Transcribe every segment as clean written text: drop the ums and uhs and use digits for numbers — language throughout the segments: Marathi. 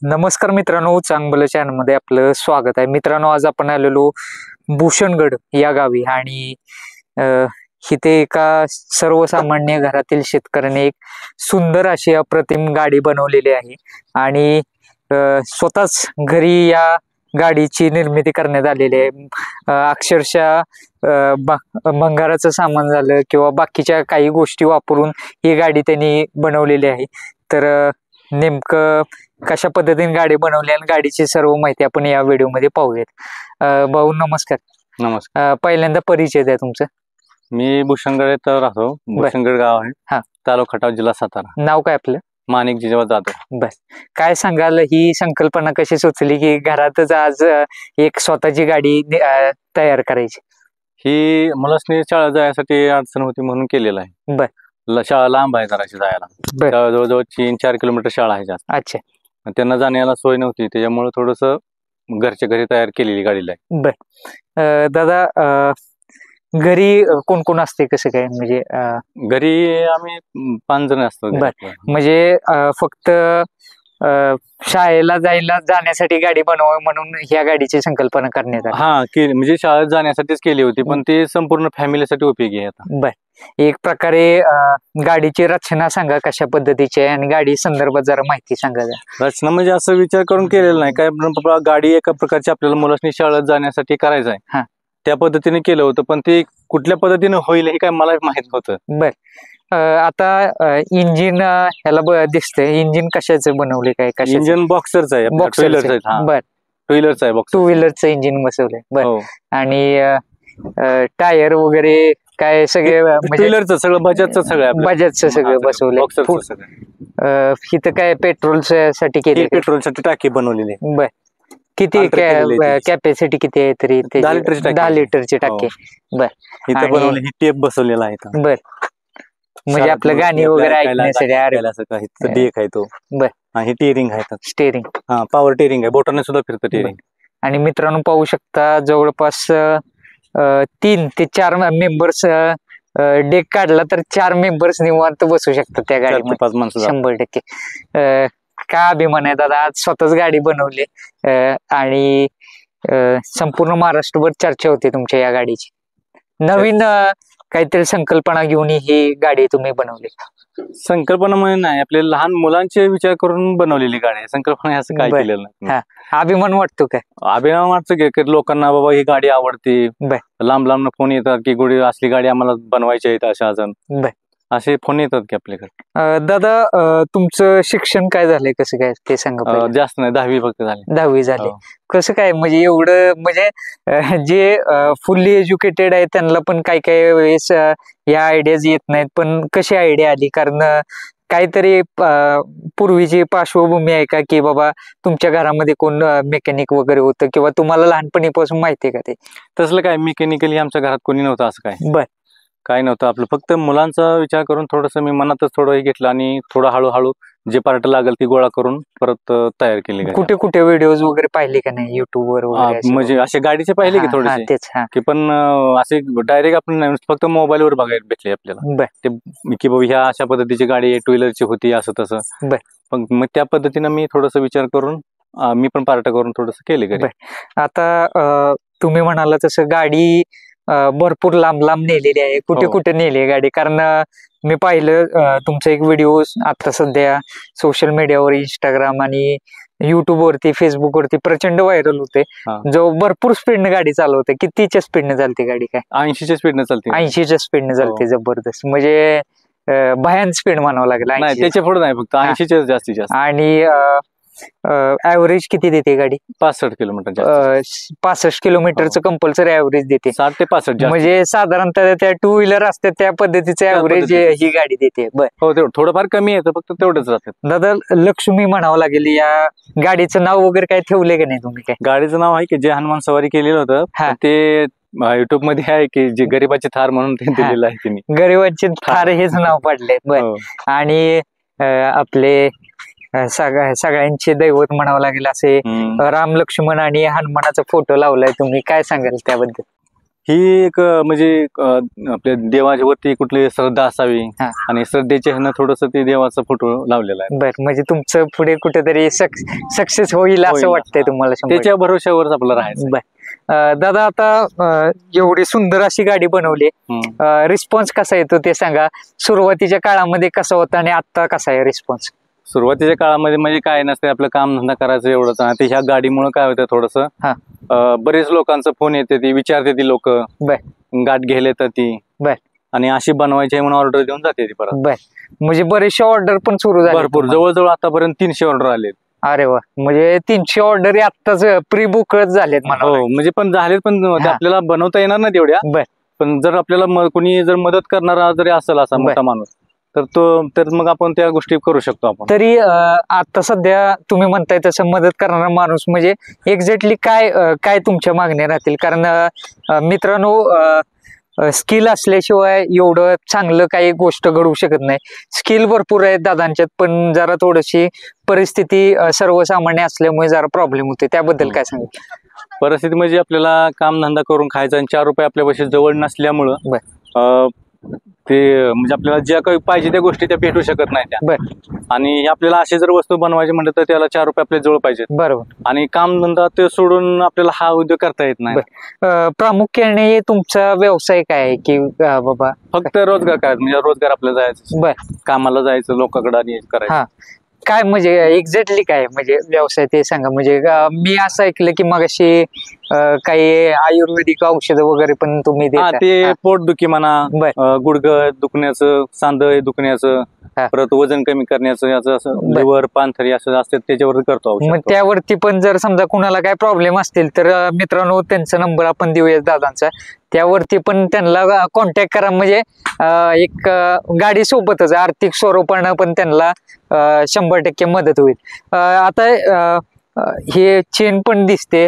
नमस्कार मित्रांनो, चांगलं चॅनल मध्ये आपलं स्वागत आहे. मित्रांनो, आज आपण आलेलो भूषणगड या गावी आणि इथे एका सर्वसामान्य घरातील शेतकऱ्याने एक सुंदर अशी अप्रतिम गाडी बनवलेली आहे आणि स्वतःच घरी या गाडीची निर्मिती करण्यात आलेली आहे. अक्षरशः भंगाराचं सामान झालं किंवा बाकीच्या काही गोष्टी वापरून ही गाडी त्यांनी बनवलेली आहे. तर नेमकं कशा पद्धतीने गाडी बनवली आणि गाडीची सर्व माहिती आपण या व्हिडिओमध्ये पाहूयात. भाऊ नमस्कार. नमस्कार. पहिल्यांदा परिचय द्या तुमचं. मी भूषणगड येथे राहतो. भूषणगड गाव आहे, तालुका खटाव, जिल्हा सातारा. नाव काय आपलं? माणिक जिजाबा जाधव. बस, काय सांगाल, ही संकल्पना कशी सुचली की घरातच आज एक स्वतःची गाडी तयार करायची? ही मुलासनी शाळा जायसाठी अडचण होती म्हणून केलेलं आहे. बर. शाळा लांब आहे जराशी जायला, जवळजवळ 3-4 किलोमीटर शाळा आहे जास्त. अच्छा. त्यांना जाण्याला सोय नव्हती, त्याच्यामुळे थोडस घरच्या घरी तयार केलेली गाडीला आहे. बर. दादा, घरी कोण कोण असते, कसं काय? म्हणजे घरी आम्ही 5 जण असतो. म्हणजे फक्त शाळेला जाण्यासाठी गाडी बनवावी म्हणून ह्या गाडीची संकल्पना करण्यात आली? हा, केली. म्हणजे शाळेत जाण्यासाठीच केली होती, पण ती संपूर्ण फॅमिलीसाठी उपयोगी आहे आता. बर. एक प्रकारे गाडीची रचना सांगा कशा पद्धतीची आहे आणि गाडी संदर्भात जरा माहिती सांगा. रचना म्हणजे असं विचार करून केलेलं नाही काय, गाडी एका प्रकारची आपल्याला मुलांनी शाळेत जाण्यासाठी करायचं आहे, त्या पद्धतीने केलं होतं. पण ते कुठल्या पद्धतीने होईल हे काय मला माहित होतं. बर. आता इंजिन ह्याला दिसतंय, इंजिन कशाचं बनवले? काय कशा? इंजिन बॉक्सरचं आहे, बर. टू व्हीलरचं आहे, टू व्हीलरचं इंजिन बसवलंय. बर. आणि टायर वगैरे काय सगळे टू व्हीलरचं सगळं, बजाजचं सगळं बसवलंय. इथं काय पेट्रोल साठी केले? पेट्रोलसाठी टाकी बनवलेली. बर. किती कॅपॅसिटी किती आहे तरी? 10 लिटरची टाकी. बर. इथं बनवली, टेप बसवलेला आहे. बर. म्हणजे आपलं गाणी वगैरे ऐकण्यासाठी डेक आहे तो. बर. हे टिअरिंग आहे, स्टेअरिंग. पॉवर टिअरिंग आहे, बोटाने सुद्धा फिरतं टिअरिंग. आणि मित्रांनो पाहू शकता, जवळपास 3 ते 4 मेंबर्स डेक काढला तर 4 मेंबर्स निवांत बसू शकतात त्या गाडीमध्ये. 100%. काय अभिमान आहे दादा, आज स्वतःच गाडी बनवली आणि संपूर्ण महाराष्ट्रभर चर्चा होती तुमच्या या गाडीची. नवीन काहीतरी संकल्पना घेऊन ही गाडी तुम्ही बनवली? संकल्पना म्हणजे नाही, आपले लहान मुलांचे विचार करून बनवलेली गाडी आहे. संकल्पना असं काय केलेलं नाही. अभिमान वाटतो काय? अभिमान वाटतो की लोकांना बाबा ही गाडी आवडते. लांब लांब फोन येतात की गुढी असली गाडी आम्हाला बनवायची आहे अशा अजून असे फोन येतात की आपल्याकडे. दादा, तुमचं शिक्षण काय झालंय, कसं काय ते सांगा. जास्त नाही, 10वी फक्त झाली. 10वी झाली. कसं काय, म्हणजे एवढं, म्हणजे जे फुल्ली एज्युकेटेड आहे त्यांना पण काही काही वेळेस या आयडियाज येत नाहीत, पण कशी आयडिया आली? कारण काहीतरी पूर्वीची पार्श्वभूमी आहे का, की बाबा तुमच्या घरामध्ये कोण मेकॅनिक वगैरे होतं किंवा तुम्हाला लहानपणीपासून माहिती आहे का ते? तसलं काय मेकॅनिकली आमच्या घरात कोणी नव्हतं असं काय. बर. काय नव्हतं, आपलं फक्त मुलांचा विचार करून थोडस मी मनातच थोडं हे घेतलं आणि थोडं हळूहळू जे पार्ट लागेल ती गोळा करून परत तयार केली. कुठे कुठे व्हिडिओज वगैरे पाहिले का नाही युट्यूबवर वगैरे? म्हणजे असे गाडीचे पाहिले की थोडेसे, की पण असे डायरेक्ट आपण फक्त मोबाईलवर बघायला भेटले आपल्याला की बाबा ह्या अशा पद्धतीची गाडी 2 व्हीलरची होती असं तसं. पण मग त्या पद्धतीनं मी थोडस विचार करून मी पण पार्ट करून थोडस केले. आता तुम्ही म्हणाला तसं गाडी भरपूर लांब लांब नेलेली आहे. कुठे कुठे नेली गाडी? कारण मी पाहिलं तुमचा एक व्हिडिओ आता सध्या सोशल मीडियावर, इंस्टाग्राम आणि युट्यूब वरती, फेसबुक वरती प्रचंड व्हायरल होते. जो भरपूर स्पीडने गाडी चालवते. कितीच्या स्पीडने चालते गाडी? काय 80च्या स्पीडने चालते. 80च्या स्पीडने चालते. जबरदस्त, म्हणजे भयान स्पीड म्हणावं लागेल. त्याच्या पुढे नाही, फक्त 80च्या जास्तीत जास्त. आणि ऍव्हरेज किती देते गाडी? 65 किलोमीटर. 65 किलोमीटरचं कंपल्सरी ऍव्हरेज देते. 60 ते 65. म्हणजे साधारणतः त्या 2 व्हीलर असतात त्या पद्धतीचं ऍव्हरेज ही गाडी देते. हो, थोडंफार कमी येतं, फक्त तेवढंच राहतं. दादा, लक्ष्मी म्हणावं लागेल. या गाडीचं नाव वगैरे काय ठेवले का नाही तुम्ही? काय गाडीचं नाव आहे की जे हनुमान सवारी केलेलं होतं ते युट्यूब मध्ये आहे की जे गरीबाची थार म्हणून ते दिलेलं आहे. त्यांनी गरीबाची थार हेच नाव पडले. आणि आपले सगळ्यांचे दैवत म्हणावं लागेल असे राम, लक्ष्मण आणि हनुमानाचा फोटो लावलाय तुम्ही. काय सांगाल त्याबद्दल? ही एक म्हणजे आपल्या देवाच्या वरती कुठली श्रद्धा असावी आणि श्रद्धेच्या ह्यानं थोडस ते देवाचा फोटो लावलेला आहे. बर, म्हणजे तुमचं पुढे कुठेतरी सक्सेस होईल असं वाटतंय तुम्हाला? त्याच्या भरोश्यावरच आपलं राहायचं. बर दादा, आता एवढी सुंदर अशी गाडी बनवली, रिस्पॉन्स कसा येतो ते सांगा. सुरुवातीच्या काळामध्ये कसा होता आणि आता कसा आहे रिस्पॉन्स? सुरुवातीच्या काळामध्ये म्हणजे काय नसते, आपलं काम धंदा करायचं एवढंच. ते ह्या गाडीमुळे काय होतं थोडस, बरेच लोकांचं फोन येते, ती विचारते ती लोक, गाठ घ्यायला येतात ती, आणि अशी बनवायची म्हणून ऑर्डर देऊन जाते ती परत. म्हणजे बरेचशे ऑर्डर पण सुरू झाले भरपूर, जवळजवळ आतापर्यंत 300 ऑर्डर आलेत. अरे वा, म्हणजे 300 ऑर्डर आताच प्री बुकच झालेत म्हणा. हो, म्हणजे पण झालेत, पण आपल्याला बनवता येणार नाही तेवढ्या. पण जर आपल्याला कोणी जर मदत करणारा जरी असेल असा मोठा माणूस, तर मग आपण त्या गोष्टी करू शकतो आपण. तरी आता सध्या तुम्ही म्हणताय तसं मदत करणारा माणूस म्हणजे एक्झॅक्टली काय तुमच्या मागण्या राहतील? कारण मित्रांनो, स्किल असल्याशिवाय एवढं चांगलं काही गोष्ट घडवू शकत नाही. स्किल भरपूर आहेत दादांच्यात, पण जरा थोडीशी परिस्थिती सर्वसामान्य असल्यामुळे जरा प्रॉब्लेम होते. त्याबद्दल काय सांगेल? परिस्थिती म्हणजे आपल्याला कामधंदा करून खायचा आणि 4 रुपये आपल्या पैसे जवळ नसल्यामुळं ते म्हणजे आपल्याला ज्या काही पाहिजे त्या गोष्टी त्या भेटू शकत नाही त्या. आणि आपल्याला असे जर वस्तू बनवायची म्हटलं तर त्याला 4 रुपये आपल्या जवळ पाहिजेत. बरोबर. आणि कामधंदा ते सोडून आपल्याला हा उद्योग करता येत नाही. प्रामुख्याने तुमचा व्यवसाय काय आहे की बाबा? फक्त रोजगार काय, म्हणजे रोजगार आपल्याला जायचं, कामाला जायचं लोकांकडे आणि करायचं. काय म्हणजे एक्झॅक्टली काय म्हणजे व्यवसाय ते सांगा. म्हणजे मी असं ऐकलं की मग अशी काही आयुर्वेदिक औषधं वगैरे पण तुम्ही देता? ते पोटदुखी म्हणा, गुडघं दुखण्याचं, सांधं दुखण्याचं, परत वजन कमी करण्याचं, याचं असं लिव्हर, पानथरी असं असते, त्याच्यावर करतो. मग त्यावरती पण जर समजा कुणाला काय प्रॉब्लेम असतील तर मित्रांनो त्यांचा नंबर आपण देऊया दादांचा, त्यावरती पण त्यांना कॉन्टॅक्ट करा. म्हणजे एक गाडी सोबतच आर्थिक स्वरूपानं पण त्यांना 100% मदत होईल. आता हे चेन पण दिसते,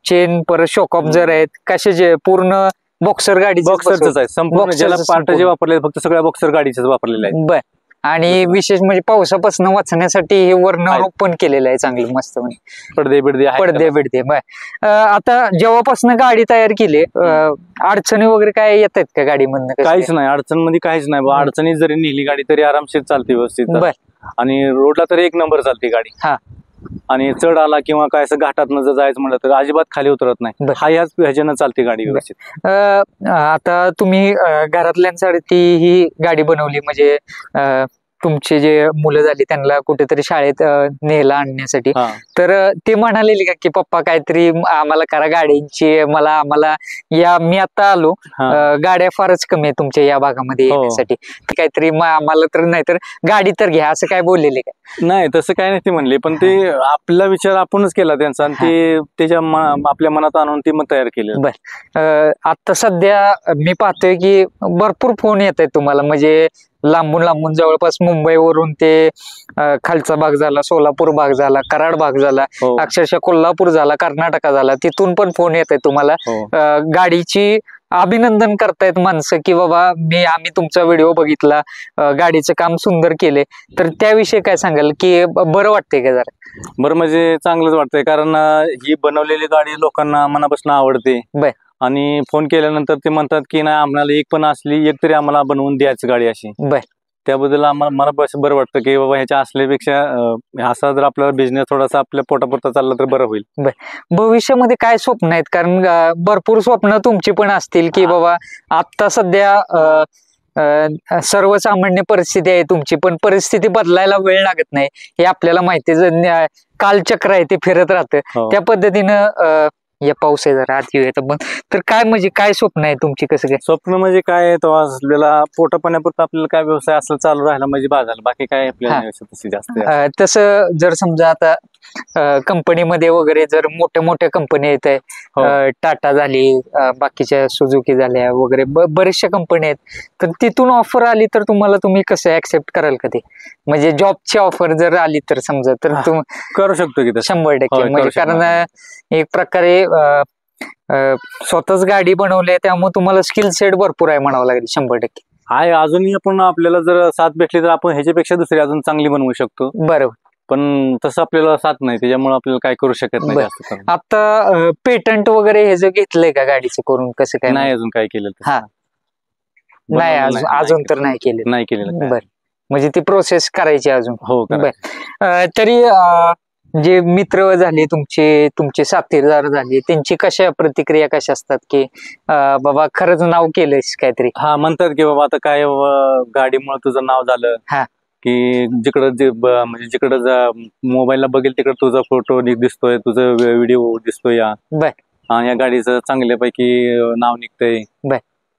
चेन परत शॉक ऑब्झर आहेत, कशाचे पूर्ण बॉक्सर गाडी? बॉक्सरच आहे संपूर्ण, ज्याला पार्ट जे वापरले फक्त सगळ्या बॉक्सर गाडीचेच वापरलेले आहे. आणि विशेष म्हणजे पावसापासून वाचण्यासाठी हे वर्णरूप पण केलेलं आहे चांगलं मस्त, म्हणजे पडदे बिडदे. आता जेव्हापासून गाडी तयार केली, अडचणी वगैरे काय येत आहेत का गाडीमधनं? काहीच नाही, अडचण मध्ये काहीच नाही. अडचणी जरी नेली गाडी तरी आरामशीर चालते व्यवस्थित, आणि रोडला तर 1 नंबर चालते गाडी. आणि चढ आला किंवा काय असं घाटात जर जायचं म्हटलं तर अजिबात खाली उतरत नाही. ह्याच ह्याच्यानं चालते गाडी व्यवस्थित. आता तुम्ही घरातल्यांसाठी ही गाडी बनवली, म्हणजे तुमचे जे मुलं झाली त्यांना कुठेतरी शाळेत नेला आणण्यासाठी, तर ते म्हणालेले का की पप्पा काहीतरी आम्हाला करा गाड्यांची, आम्हाला मी आता आलो, गाड्या फारच कमी आहे तुमच्या या भागामध्ये येण्यासाठी, काहीतरी आम्हाला तर नाही तर गाडी तर घ्या, असं काय बोललेले का? नाही, तसं काय नाही ते म्हणले, पण ते आपला विचार आपणच केला त्यांचा, आणि ते त्याच्या आपल्या मनात आणून ते मग तयार केलं. आता सध्या मी पाहतोय की भरपूर फोन येत आहेत तुम्हाला, म्हणजे लांबून जवळपास मुंबईवरून ते खालचा भाग झाला, सोलापूर भाग झाला, कराड भाग झाला, अक्षरशः कोल्हापूर झाला, कर्नाटक झाला, तिथून पण फोन येत आहेत तुम्हाला. गाडीची अभिनंदन करतायत माणसं की बाबा आम्ही तुमचा व्हिडिओ बघितला, गाडीचं काम सुंदर केले. तर त्याविषयी काय सांगाल की बरं वाटतंय का? जरा बरं, म्हणजे चांगलंच वाटतंय, कारण ही बनवलेली गाडी लोकांना मनापासून आवडते. आणि फोन केल्यानंतर ते म्हणतात की नाही, आम्हाला एक पण असली एक तरी आम्हाला बनवून द्यायची गाडी अशी. त्याबद्दल मला बरं वाटतं की बाबा ह्याच्या असल्यापेक्षा असा जर आपला बिझनेस थोडासा आपल्या पोटापुरता चालला तर बरं होईल. भविष्यामध्ये काय स्वप्न आहेत? कारण भरपूर स्वप्न तुमची पण असतील की बाबा आता सध्या सर्वसामान्य परिस्थिती आहे तुमची, पण परिस्थिती बदलायला वेळ लागत नाही हे आपल्याला माहिती आहे. कालचक्र आहे ते फिरत राहतं, त्या पद्धतीनं या पाऊस आहे जरा आत येतं पण. तर काय म्हणजे काय स्वप्न आहे तुमची? कसं काय स्वप्न म्हणजे काय, आपल्याला पोटापाण्यापुरतं आपल्याला काय व्यवसाय असं चालू राहिला म्हणजे बाजारला, बाकी काय आपल्याला जास्त. तसं जर समजा आता कंपनीमध्ये वगैरे जर मोठ्या कंपनी येत आहे, टाटा झाली, बाकीच्या सुझुकी झाल्या वगैरे बरेचशा कंपनी आहेत, तर तिथून ऑफर आली तर तुम्ही कसं ऍक्सेप्ट कराल का? ते म्हणजे जॉबची ऑफर जर आली तर समजा, तर तुम्ही करू शकतो की 100%. म्हणजे कारण एक प्रकारे स्वतःच गाडी बनवली त्यामुळे तुम्हाला स्किल सेट भरपूर आहे म्हणावं लागेल. 100% आहे. अजूनही आपण आपल्याला जर साथ भेटली तर आपण ह्याच्यापेक्षा दुसरी अजून चांगली बनवू शकतो. बरोबर. पण तसं आपल्याला साथ नाही, त्याच्यामुळे आपल्याला काय करू शकत नाही जास्त करून. आता पेटंट वगैरे हे जे घेतलंय का गाडीचं करून, कसं काय? नाही अजून काय केलं. हा, नाही अजून तर नाही केलेलं. बरं, म्हणजे ती प्रोसेस करायची अजून. हो. तरी जे मित्र झाले तुमचे साथीदार झाले, त्यांची कशा प्रतिक्रिया कशा असतात की बाबा खरंच नाव केलंयस काहीतरी? हा, म्हणतात की बाबा आता काय गाडीमुळे तुझं नाव झालं, की जिकडं म्हणजे जिकडं मोबाईलला बघेल तिकडं तुझा फोटो दिसतोय, तुझं व्हिडिओ दिसतोय, या गाडीचं चांगल्यापैकी नाव निघतंय,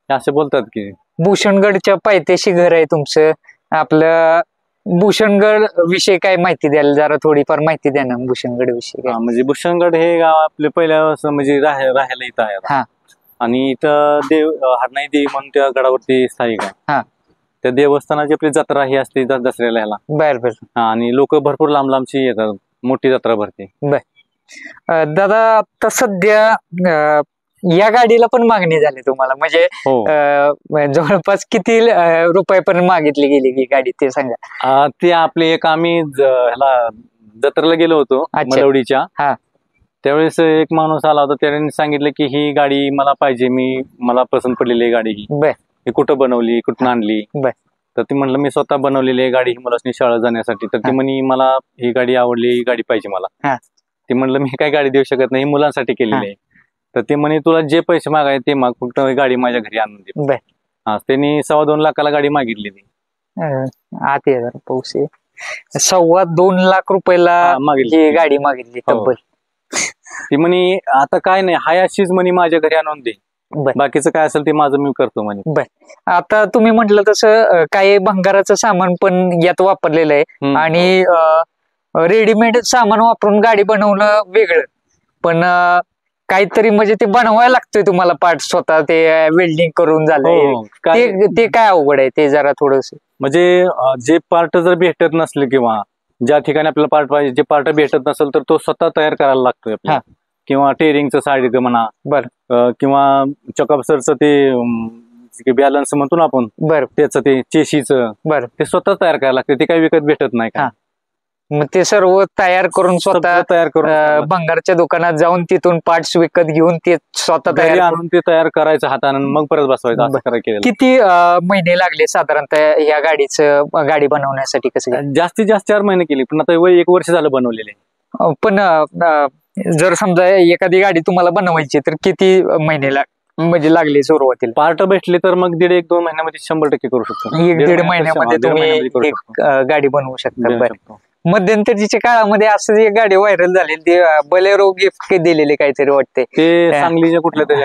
असे बोलतात की. भूषणगडच्या पायथ्याशी घर आहे तुमचं. आपलं भूषणगड विषयी काय माहिती द्याल जरा, थोडीफार माहिती द्या ना भूषणगड विषयी. म्हणजे भूषणगड हे गाव आपले पहिल्या म्हणजे राहायला इथं आहे, आणि इथं हरनाई देवी म्हणून त्या गडावरती स्थायिक आहे. त्या देवस्थानाची आपली जत्रा ही असते दसऱ्याला ह्याला. बर. आणि लोक भरपूर लांब लांबची येतात, मोठी जत्रा भरते. दादा, आता सध्या या गाडीला पण मागणी झाली तुम्हाला, म्हणजे जवळपास किती रुपयापर्यंत मागितली गेली की गाडी, ते सांगा. ते आपले एक आम्ही ह्याला जत्रेला गेलो होतो मलवडीच्या, त्यावेळेस एक माणूस आला होता, त्याने सांगितलं की ही गाडी मला पाहिजे, मला पसंत पडलेली आहे गाडी ही कुठं बनवली, कुठून आणली? तर ती म्हणलं मी स्वतः बनवलेली आहे गाडी, ही मुलांनी शाळेत जाण्यासाठी. तर ती म्हणे मला ही गाडी आवडली, ही गाडी पाहिजे मला. ते म्हणलं मी काय गाडी देऊ शकत नाही, मुलांसाठी केलेली आहे. तर ते म्हणे तुला जे पैसे मागाय ते माग, फक्त गाडी माझ्या घरी आणून दे. त्यांनी 2.25 लाखाला गाडी मागितली. ती पैसे 2.25 लाख रुपयाला गाडी मागितली तब्बल. ती म्हणे आता काय नाही, हाय अशीच म्हणे माझ्या घरी आणून दे, बाकीचं काय असेल ते माझं मी करतो म्हणे. आता तुम्ही म्हटलं तसं काही भंगाराचं सामान पण यात वापरलेलं आहे, आणि रेडीमेड सामान वापरून गाडी बनवणं वेगळं, पण काहीतरी म्हणजे ते बनवायला लागतोय तुम्हाला पार्ट स्वतः, ते वेल्डिंग करून झालं, ते काय अवघड आहे ते जरा थोडस. म्हणजे जे पार्ट जर भेटत नसले, किंवा ज्या ठिकाणी आपल्याला पार्ट पाहिजे जे पार्ट भेटत नसेल, तर तो स्वतः तयार करायला लागतोय आपल्याला. किंवा टेरिंगचं साईड म्हणा, किंवा चॉकअपसरचं ते बॅलन्स म्हणतो ना आपण, त्याचं ते चेशीचं, ते स्वतः तयार करायला लागतं, ते काही विकत भेटत नाही का. मग ते सर्व तयार करून स्वतः तयार करून भंगारच्या दुकानात जाऊन तिथून पार्ट्स विकत घेऊन ते स्वतः तयार आणून ते तयार करायचं हाताने, मग परत बसवायचं, असं करायचं. किती महिने लागले साधारणतः या गाडी बनवण्यासाठी? कसं? जास्तीत जास्त 4 महिने केली, पण आता 1 वर्ष झालं बनवलेले. पण जर समजा एखादी गाडी तुम्हाला बनवायची तर किती महिने म्हणजे लागले सुरुवातीला? पार्ट भेटले तर मग 1.5-2 महिन्यामध्ये 100% करू शकतो. 1-1.5 महिन्यामध्ये तुम्ही एक गाडी बनवू शकता. मध्यंतरीच्या काळामध्ये असं एक गाडी व्हायरल झालेली, ती बलेरो गिफ्ट दिलेली काहीतरी वाटते, ते सांगलीच्या कुठल्या तरी.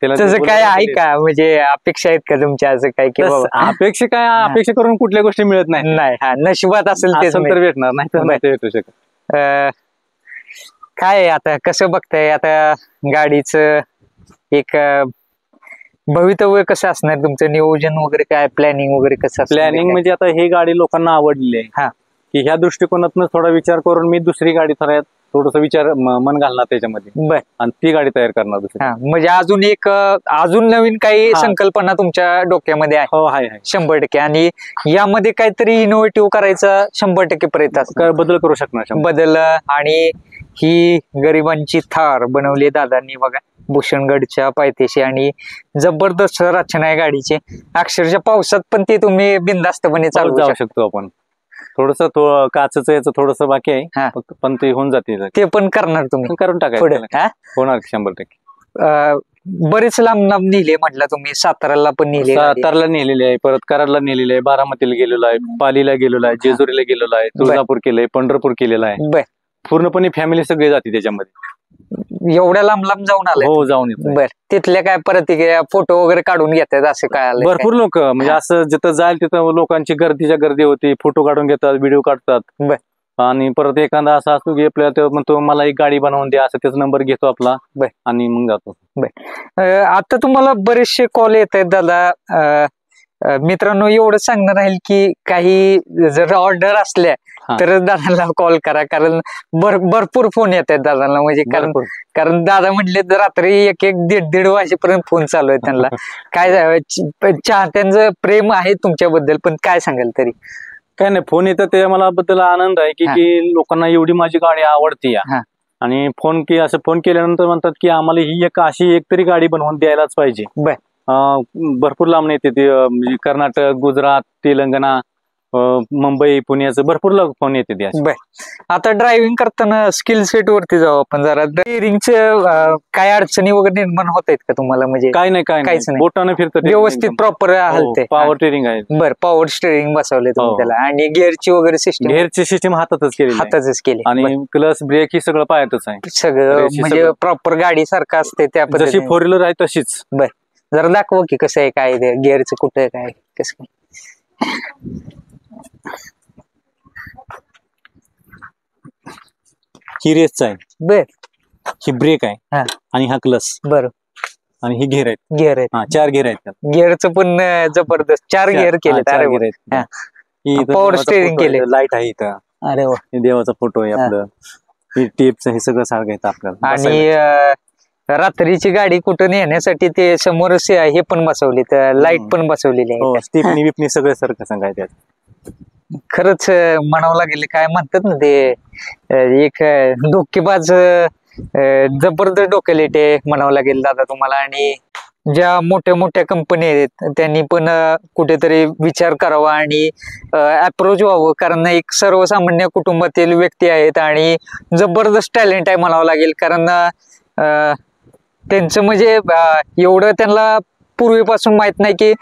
तसं काय आहे का, म्हणजे अपेक्षा आहेत का तुमच्या असं काय की अपेक्षा करून कुठल्या गोष्टी मिळत नाही. नशिबात असेल ते तर भेटणार, नाही तर नाही भेटू शकत. काय आता कसं बघताय आता गाडीचं एक भवितव्य कसं असणार तुमचं, नियोजन वगैरे काय, प्लॅनिंग वगैरे कसं? प्लॅनिंग म्हणजे आता ही गाडी लोकांना आवडली आहे, की ह्या दृष्टिकोनातून थोडा विचार करून मी दुसरी गाडी थोडस विचार मन घालणार त्याच्यामध्ये, आणि ती गाडी तयार करणार दुसरी. म्हणजे अजून नवीन काही संकल्पना तुमच्या डोक्यामध्ये आहे? हो, आहे 100%. आणि यामध्ये काहीतरी इनोव्हेटिव्ह करायचा 100% प्रयत्न असतो, बदल करू शकणार बदल. आणि ही गरिबांची थार बनवली दादांनी बघा भूषणगडच्या पायथ्याशी, आणि जबरदस्त रचना आहे गाडीची. अक्षरशः पावसात पण ती तुम्ही बिनधास्तपणे चालू जाऊ शकतो आपण. थोडस काचचं याचं थोडस बाकी आहे, पण ते होऊन जाते. ते पण करणार तुम्ही? करून टाकायचं, होणार 100%. बरेच लांब नेले म्हटलं तुम्ही, साताराला पण नेले? साताराला नेलेले आहे, परत कराडला नेलेले आहे, बारामतीला गेलेलो आहे, पालीला गेलेलो आहे, जेजुरीला गेलेलो आहे, तुळजापूर केलंय, पंढरपूर केलेलं आहे. पूर्णपणे फॅमिली सगळी जाते त्याच्यामध्ये. एवढ्या लांब जाऊन आले? हो, जाऊन येतो. बर, तिथल्या काय प्रतिक्रिया, फोटो वगैरे काढून घेतात असं काय? भरपूर लोक, म्हणजे असं जिथं जाईल तिथं लोकांची गर्दी होती, फोटो काढून घेतात, व्हिडिओ काढतात. आणि परत एखादा असा असतो की आपल्याला म्हणतो मला एक गाडी बनवून द्या, असं त्याचा नंबर घेतो आपला, आणि मग जातो. आता तुम्हाला बरेचसे कॉल येत आहेत दादा. मित्रांनो, एवढं सांगणार राहील की काही जर ऑर्डर असल्या तर दादाला कॉल करा, कारण भरपूर फोन येत आहेत दादाला. म्हणजे कारण दादा म्हटले तर रात्री 1-1, 1:30 वाजेपर्यंत फोन चालू आहे त्यांना. काय चाहत्यांचं प्रेम आहे तुमच्याबद्दल, पण काय सांगाल तरी? काय नाही, फोन येतात ते मला बद्दल आनंद आहे की लोकांना एवढी माझी गाडी आवडती या. आणि फोन केल्यानंतर म्हणतात की आम्हाला ही अशी एक तरी गाडी बनवून द्यायलाच पाहिजे. भरपूर लांब येते ते, म्हणजे कर्नाटक, गुजरात, तेलंगणा, मुंबई, पुण्याचं भरपूर फोन येते ते. आता ड्रायव्हिंग करताना स्किल सेट वरती जाऊ आपण जरा. स्टिअरिंगचे काय अडचणी वगैरे निर्माण होत आहेत का तुम्हाला? म्हणजे काय नाही, काहीच नाही, बोटाने फिरतं व्यवस्थित, प्रॉपर हलते. पॉवर स्टिअरिंग आहे. बरं, पॉवर स्टिअरिंग बसवले तुम्ही त्याला. आणि गिअरची वगैरे सिस्टम? गिअरची सिस्टम हातातच केली. आणि क्लच, ब्रेक ही सगळं पायातच आहे. सगळं म्हणजे प्रॉपर गाडी सारखं असते त्या पद्धतीने. जशी 4 व्हीलर आहे तशीच. बरं, जरा दाखवा की कसं आहे, काय गिअरचं कुठं काय कसं. ही रेसच आहे. बर, ही ब्रेक आहे. आणि हा क्लच. बरं. आणि ही गिअर आहेत. गिअर आहेत. 4 गिअर आहेत. गिअरचं पण जबरदस्त 4 गिअर केले. पॉवर स्टिअरिंग केले. लाईट आहे इथं. अरे वा, देवाचा फोटो आहे आपलं. ही टिप्स हे सगळं सारखं येतं आपल्याला. आणि रात्रीची गाडी कुठं नेण्यासाठी ते समोर हे पण बसवली, तर लाईट पण बसवलेली आहे. स्टिपनी बिपनी सगळं सारखं सांगायचं. खरंच म्हणावं लागेल, काय म्हणतात ना ते, एक धोकेबाज जबरदस्त डोक्यालेटे म्हणावं लागेल दादा तुम्हाला. आणि ज्या मोठ्या मोठ्या कंपनी आहेत त्यांनी पण कुठेतरी विचार करावा आणि अप्रोच व्हावं, कारण एक सर्वसामान्य कुटुंबातील व्यक्ती आहेत आणि जबरदस्त टॅलेंट आहे म्हणावं लागेल. कारण त्यांचं म्हणजे एवढं त्यांना पूर्वीपासून माहित नाही की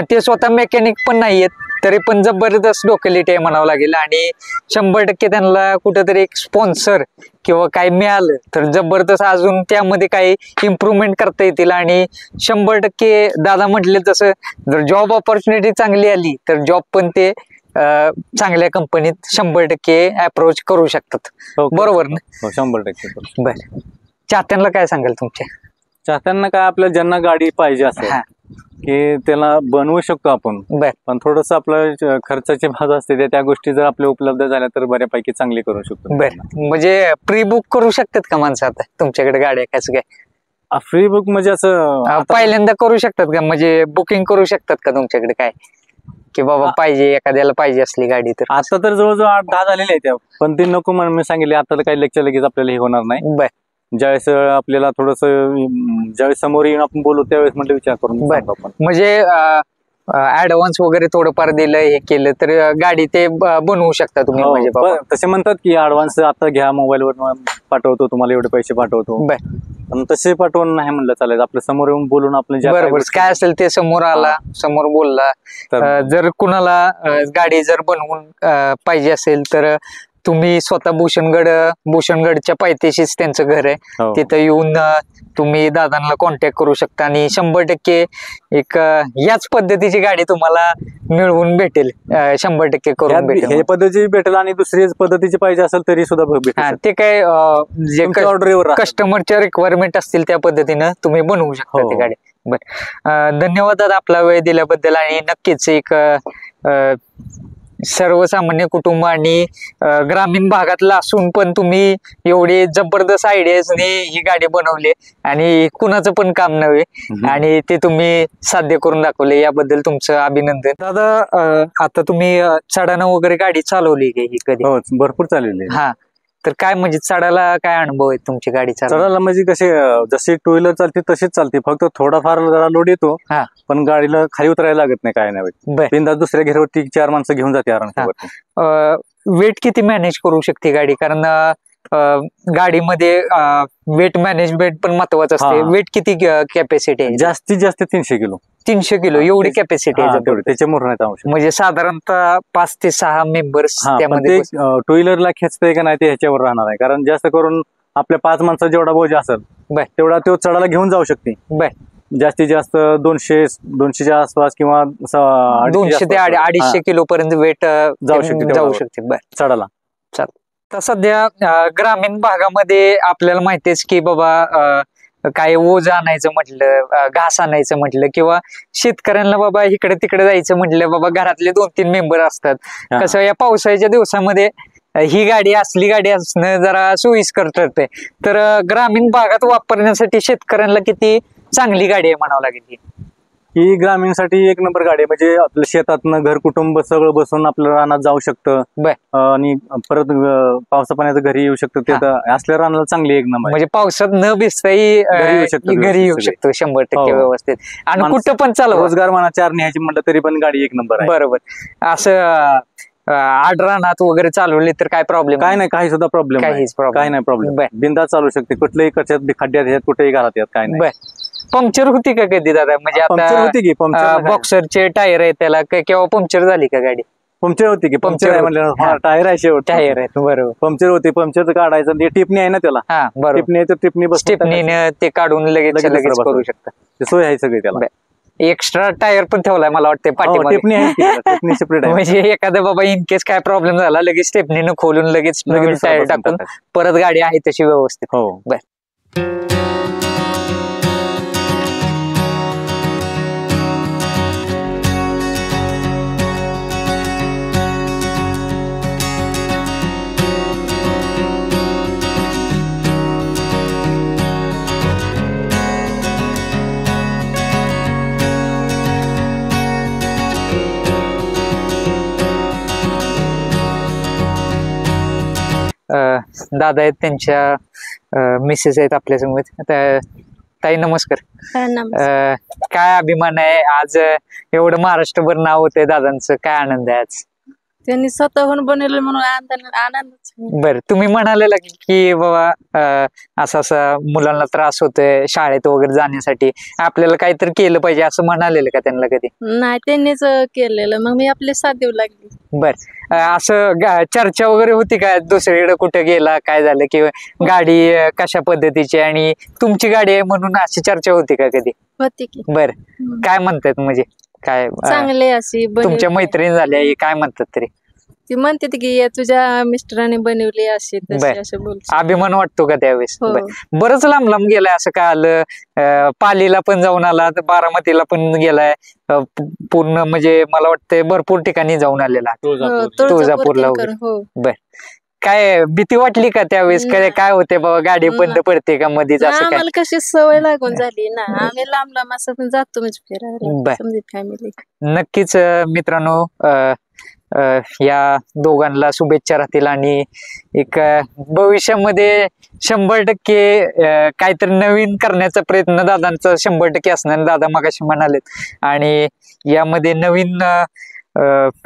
ते स्वतः मेकॅनिक पण नाहीयेत, तरी पण जबरदस्त डोकेलिटी आहे म्हणावं लागेल. आणि 100% त्यांना कुठेतरी एक स्पॉन्सर किंवा काही मिळालं तर जबरदस्त अजून त्यामध्ये काही इम्प्रूव्हमेंट करता येतील. आणि 100% दादा म्हटले तसं, जर जॉब ऑपॉर्च्युनिटी चांगली आली तर जॉब पण ते चांगल्या कंपनीत 100% अप्रोच करू शकतात. बरोबर ना? 100%. बरं, चाहत्यांना काय सांगाल तुमच्या? चाहत्यांना काय, आपल्याला ज्यांना गाडी पाहिजे असेल की त्याला बनवू शकतो आपण. पण थोडस आपलं खर्चाची बाजू असते, त्या गोष्टी जर आपल्या उपलब्ध झाल्या तर बऱ्यापैकी चांगली करू शकतो. म्हणजे प्री बुक करू शकतात का माणसं आता तुमच्याकडे गाड्या? कसं काय फ्री बुक म्हणजे असं पहिल्यांदा करू शकतात का? म्हणजे बुकिंग करू शकतात का तुमच्याकडे काय, की बाबा पाहिजे, एखाद्याला पाहिजे असली गाडी तर? आता तर जवळजवळ 8-10 झालेले आहेत, पण ते नको म्हणून मी सांगितले. आता काही लेक्चर लगेच आपल्याला हे होणार नाही. ज्यावेळेस आपल्याला थोडस, ज्यावेळेस समोर येऊन आपण बोलू त्यावेळेस म्हटलं विचार करून. म्हणजे ऍडव्हान्स वगैरे थोडंफार दिलं, हे केलं तर गाडी ते बनवू शकता तुम्ही? म्हणजे तसे म्हणतात की ऍडव्हान्स आता घ्या, मोबाईलवर पाठवतो तुम्हाला, एवढे पैसे पाठवतो. पण तसे पाठवून नाही म्हणलं चालेल. आपलं समोर येऊन बोलून आपलं बरोबर काय असेल ते समोर आला, समोर बोलला. जर कुणाला गाडी जर बनवून पाहिजे असेल तर तुम्ही स्वतः भूषणगडच्या पायथ्याशीच त्यांचं घर आहे, तिथं येऊन तुम्ही दादांना कॉन्टॅक्ट करू शकता. आणि 100% एक याच पद्धतीची गाडी तुम्हाला मिळवून भेटेल, 100% करून भेटेल. हे पद्धतीची भेटेल आणि दुसरी पद्धतीची पाहिजे असेल तरी सुद्धा भेटेल. ते काय जे कस्टमरच्या रिक्वायरमेंट असतील त्या पद्धतीनं तुम्ही बनवू शकता ती गाडी. बरं, धन्यवाद दादा आपला वेळ दिल्याबद्दल. आणि नक्कीच एक सर्वसामान्य कुटुंब आणि ग्रामीण भागातला असून पण तुम्ही एवढी जबरदस्त आयडियाजने ही गाडी बनवली आणि कुणाचं पण काम नव्हे, आणि ते तुम्ही साध्य करून दाखवले, याबद्दल तुमचं अभिनंदन. दादा, आता तुम्ही चढानं वगैरे गाडी चालवली ही कधी? भरपूर चालवली. तर काय म्हणजे चढायला काय अनुभव आहे तुमची गाडी चढायला? म्हणजे कसे, जशी 2 व्हीलर चालते तशीच चालते, फक्त थोडाफार जरा लोड येतो, पण गाडीला खाली उतरायला लागत नाही, काय नाही. बिनधास्त दुसऱ्या घेरवरती 4 माणसं घेऊन जाते आराम. वेट किती मॅनेज करू शकते गाडी? कारण गाडीमध्ये वेट मॅनेजमेंट पण महत्वाचं असते. वेट किती कॅपॅसिटी आहे? जास्तीत जास्त 300 किलो. 300 किलो एवढी कॅपॅसिटी आहे? त्याच्यामुळे नाही आवश्यक. म्हणजे साधारणतः 5 ते 6 मेंबर्स त्यामध्ये. 2 व्हीलरला खेचतंय का नाही ते ह्याच्यावर राहणार आहे, कारण जास्त करून आपल्या 5 माणसाचा जेवढा बोजा असेल तेवढा तो चढायला घेऊन जाऊ शकते. जास्तीत जास्त 200च्या आसपास किंवा 200 ते 250 किलो पर्यंत वेट जाऊ शकते चढायला. तर सध्या ग्रामीण भागामध्ये आपल्याला माहितीच की बाबा काय ओझ आणायचं म्हटलं, घास आणायचं म्हटलं, किंवा शेतकऱ्यांना बाबा इकडे तिकडे जायचं म्हटलं, बाबा घरातले 2-3 मेंबर असतात. कसं या पावसाळ्याच्या दिवसामध्ये ही गाडी, असली गाडी असणं जरा सोयीस्कर ठरते. तर ग्रामीण भागात वापरण्यासाठी शेतकऱ्यांना किती चांगली गाडी आहे म्हणावं लागेल ही? ही ग्रामीणसाठी एक नंबर गाडी आहे. म्हणजे आपल्या शेतातनं घर कुटुंब सगळं बसून आपल्या रानात जाऊ शकतं आणि परत पावसा पाण्याचं घरी येऊ शकतं. ते असल्या रानाला चांगली एक नंबर. म्हणजे पावसात न भिजताही घरी येऊ शकतो 100% व्यवस्थित. आणि कुठं पण चालू रोजगार म्हणा 4 न्यायची म्हटलं तरी पण गाडी एक नंबर आहे. बरोबर. असं आडरानात वगैरे चालवले तर काय प्रॉब्लेम? काय नाही, काही सुद्धा प्रॉब्लेम काय नाही प्रॉब्लेम. बिंदास चालू शकते. कुठल्याही कशात खड्ड्यात यात कुठेही घरात यात काय नाही. पंक्चर होती का कधी दादा? म्हणजे पंक्चर होती की बॉक्सरचे टायर आहेत त्याला, केव्हा पंक्चर झाली का गाडी? पंक्चर होती की पंक्चर आहे म्हणलं टायर आहे शेवट टायर आहे. बरोबर. पंक्चर होती. पंक्चर काढायचं ते टिपणी आहे ना त्याला. टिपणीने ते काढून लगेच करू शकता. सोय आहे सगळी त्याला. एक्स्ट्रा टायर पण ठेवलाय मला वाटतं टिपणी आहे सेपरेट आहे. म्हणजे एखादा बाबा इन केस काय प्रॉब्लेम झाला लगेच स्टेपनीनं खोलून लगेच नवीन टायर टाकून परत गाडी आहे तशी व्यवस्थित. हो. दादा आहेत, त्यांच्या मिसेस आहेत आपल्या समोर. ताई नमस्कार. काय अभिमान आहे आज, एवढं महाराष्ट्रभर नाव होतंय दादांचं, काय आनंद आहे आज? त्यांनी स्वतःहून बनवलं म्हणून आनंद. बर, तुम्ही म्हणालेला की बाबा असं मुलांना त्रास होतोय शाळेत वगैरे जाण्यासाठी, आपल्याला काहीतरी केलं पाहिजे असं म्हणालेलं का त्यांना कधी? नाही, त्यांनीच केलेलं, मग मी आपले साथ देऊ लागली. बर, असं चर्चा वगैरे होती का दुसरीकडे कुठे गेला काय झालं किंवा गाडी कशा पद्धतीची आणि तुमची गाडी आहे म्हणून अशी चर्चा होती का कधी? होती की. बर, काय म्हणतात म्हणजे काय चांगले अशी तुमच्या मैत्रिणी झाल्या काय म्हणतात तरी? ती म्हणते की तुझ्या मिस्टरांनी बनवली अशी तशी असं बोल. अभिमान वाटतो का त्यावेळेस? बरंच लांब लांब गेलाय असं काय आलं, पालीला पण जाऊन आला, बारामतीला पण गेलाय, पूर्ण म्हणजे मला वाटतं भरपूर ठिकाणी जाऊन आलेला, तुळजापूरला वगैरे. बर, काय भीती वाटली का त्यावेळेस? काय होते बाबा गाडी बंद पडते का मध्येच असं काय? आम्हाला कशी सवय लागून झाली ना, आम्ही लांब लांब असं पण जातो म्हणजे फिरायला फॅमिली. नक्कीच मित्रांनो, या दोघांना शुभेच्छा राहतील आणि एक भविष्यामध्ये 100% काहीतरी नवीन करण्याचा प्रयत्न दादांचा 100% असणार. दादा मगाशी म्हणालेत आणि यामध्ये नवीन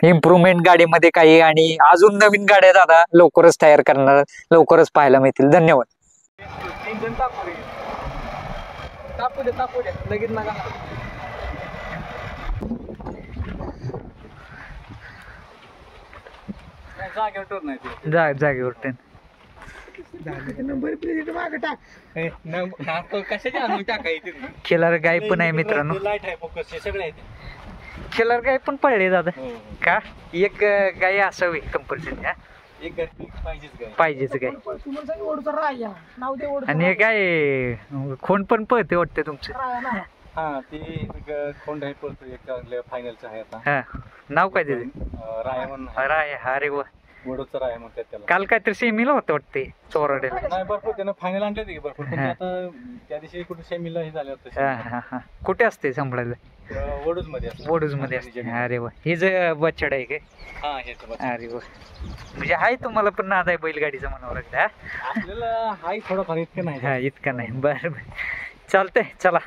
इम्प्रुव्हमेंट गाडीमध्ये काही आणि अजून नवीन गाड्या दादा लवकरच तयार करणार, लवकरच पाहायला मिळतील. धन्यवाद. जागेवर खिलार गाय पण आहे मित्रांनो, खिलार गाय पण पडले दादा का? एक गाय असावी कंपल्सरी, पाहिजेच गाय. आणि काय खोंड पण पळते वाटते तुमचं? खोंड आहे फायनलचं आहे आता. हा, नाव काय त्याचे? राय. अरे वा, वडोदचा राय म्हणतात त्याला. काल काहीतरी सेमीला होतं वाटते चोराडेला. नाही, भरपूर त्यानं फायनल आणले की भरपूर. आता त्या दिवशी कुठे सेमीला हे झाले होते. कुठे असते सांभाळायला? वडूज मध्ये असते. अरे वा, हे जे बछड आहे काय? अरे वा, म्हणजे हाय तुम्हाला पण नाद आहे बैलगाडीचा म्हणावं लागतं. आपल्याला हाय थोडंफार, इतकं नाही. इतकं नाही. बरं चालतंय, चला.